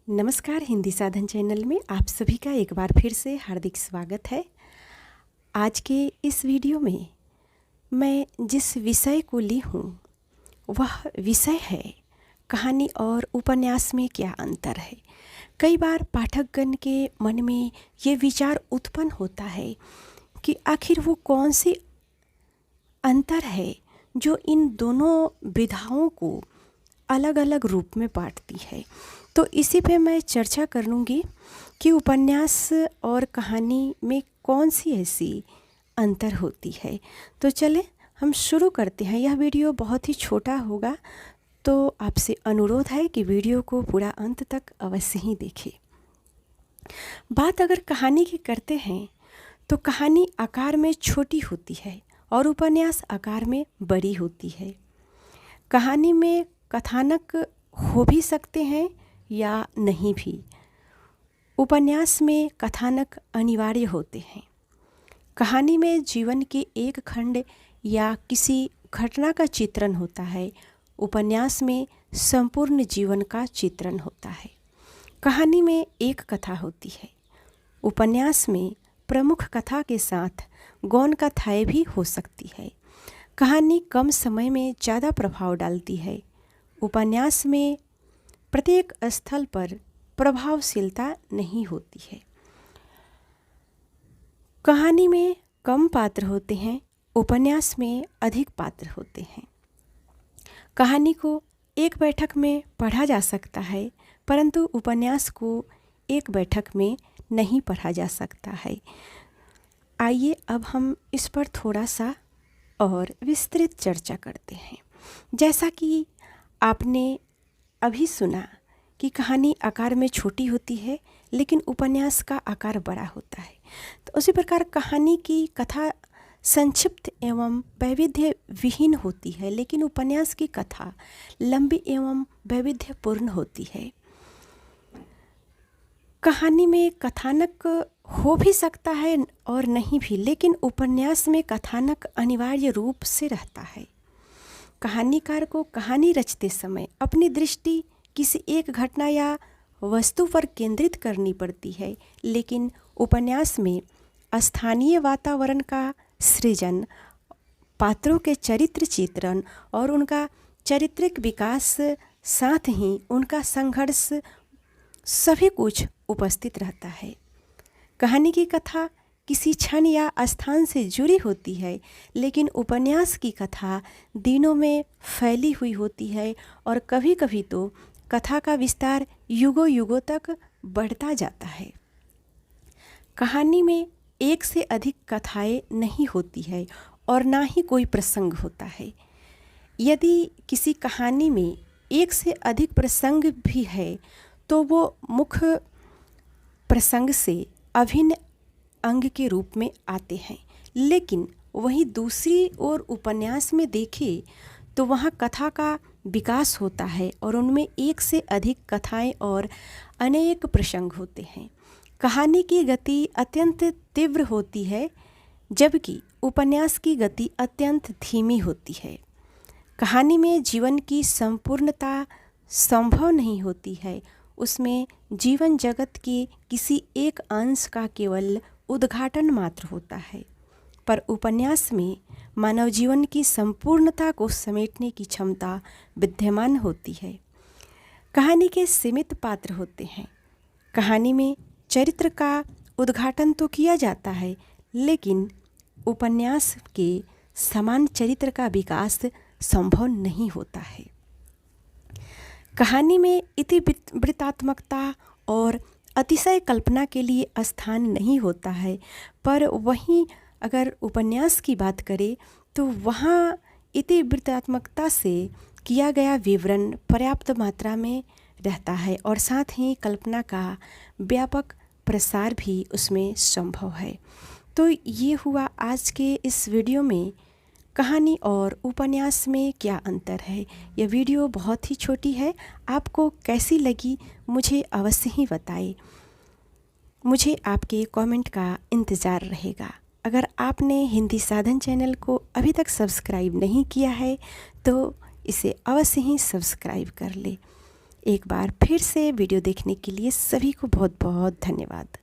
नमस्कार। हिंदी साधन चैनल में आप सभी का एक बार फिर से हार्दिक स्वागत है। आज के इस वीडियो में मैं जिस विषय को ली हूँ वह विषय है कहानी और उपन्यास में क्या अंतर है। कई बार पाठकगण के मन में ये विचार उत्पन्न होता है कि आखिर वो कौन सी अंतर है जो इन दोनों विधाओं को अलग अलग रूप में बांटती है। तो इसी पे मैं चर्चा कर लूँगी कि उपन्यास और कहानी में कौन सी ऐसी अंतर होती है। तो चलें हम शुरू करते हैं। यह वीडियो बहुत ही छोटा होगा, तो आपसे अनुरोध है कि वीडियो को पूरा अंत तक अवश्य ही देखें। बात अगर कहानी की करते हैं तो कहानी आकार में छोटी होती है और उपन्यास आकार में बड़ी होती है। कहानी में कथानक हो भी सकते हैं या नहीं भी। उपन्यास में कथानक अनिवार्य होते हैं। कहानी में जीवन के एक खंड या किसी घटना का चित्रण होता है। उपन्यास में संपूर्ण जीवन का चित्रण होता है। कहानी में एक कथा होती है। उपन्यास में प्रमुख कथा के साथ गौण कथाएं भी हो सकती है। कहानी कम समय में ज़्यादा प्रभाव डालती है। उपन्यास में प्रत्येक स्थल पर प्रभावशीलता नहीं होती है। कहानी में कम पात्र होते हैं, उपन्यास में अधिक पात्र होते हैं। कहानी को एक बैठक में पढ़ा जा सकता है, परंतु उपन्यास को एक बैठक में नहीं पढ़ा जा सकता है। आइए अब हम इस पर थोड़ा सा और विस्तृत चर्चा करते हैं। जैसा कि आपने अभी सुना कि कहानी आकार में छोटी होती है लेकिन उपन्यास का आकार बड़ा होता है, तो उसी प्रकार कहानी की कथा संक्षिप्त एवं वैविध्य विहीन होती है, लेकिन उपन्यास की कथा लंबी एवं वैविध्यपूर्ण होती है। कहानी में कथानक हो भी सकता है और नहीं भी, लेकिन उपन्यास में कथानक अनिवार्य रूप से रहता है। कहानीकार को कहानी रचते समय अपनी दृष्टि किसी एक घटना या वस्तु पर केंद्रित करनी पड़ती है, लेकिन उपन्यास में स्थानीय वातावरण का सृजन, पात्रों के चरित्र चित्रण और उनका चारित्रिक विकास, साथ ही उनका संघर्ष, सभी कुछ उपस्थित रहता है। कहानी की कथा किसी क्षण या स्थान से जुड़ी होती है, लेकिन उपन्यास की कथा दिनों में फैली हुई होती है और कभी कभी तो कथा का विस्तार युगों युगों तक बढ़ता जाता है। कहानी में एक से अधिक कथाएं नहीं होती है और ना ही कोई प्रसंग होता है। यदि किसी कहानी में एक से अधिक प्रसंग भी है तो वो मुख्य प्रसंग से अभिन्न अंग के रूप में आते हैं, लेकिन वहीं दूसरी ओर उपन्यास में देखें तो वहाँ कथा का विकास होता है और उनमें एक से अधिक कथाएं और अनेक प्रसंग होते हैं। कहानी की गति अत्यंत तीव्र होती है, जबकि उपन्यास की गति अत्यंत धीमी होती है। कहानी में जीवन की संपूर्णता संभव नहीं होती है। उसमें जीवन जगत के किसी एक अंश का केवल उद्घाटन मात्र होता है, पर उपन्यास में मानव जीवन की संपूर्णता को समेटने की क्षमता विद्यमान होती है। कहानी के सीमित पात्र होते हैं। कहानी में चरित्र का उद्घाटन तो किया जाता है, लेकिन उपन्यास के समान चरित्र का विकास संभव नहीं होता है। कहानी में इतिवृत्तात्मकता और अतिशय कल्पना के लिए स्थान नहीं होता है, पर वहीं अगर उपन्यास की बात करें तो वहाँ इतिवृत्तात्मकता से किया गया विवरण पर्याप्त मात्रा में रहता है और साथ ही कल्पना का व्यापक प्रसार भी उसमें संभव है। तो ये हुआ आज के इस वीडियो में कहानी और उपन्यास में क्या अंतर है। यह वीडियो बहुत ही छोटी है, आपको कैसी लगी मुझे अवश्य ही बताएं। मुझे आपके कमेंट का इंतज़ार रहेगा। अगर आपने हिंदी साधन चैनल को अभी तक सब्सक्राइब नहीं किया है तो इसे अवश्य ही सब्सक्राइब कर ले। एक बार फिर से वीडियो देखने के लिए सभी को बहुत बहुत धन्यवाद।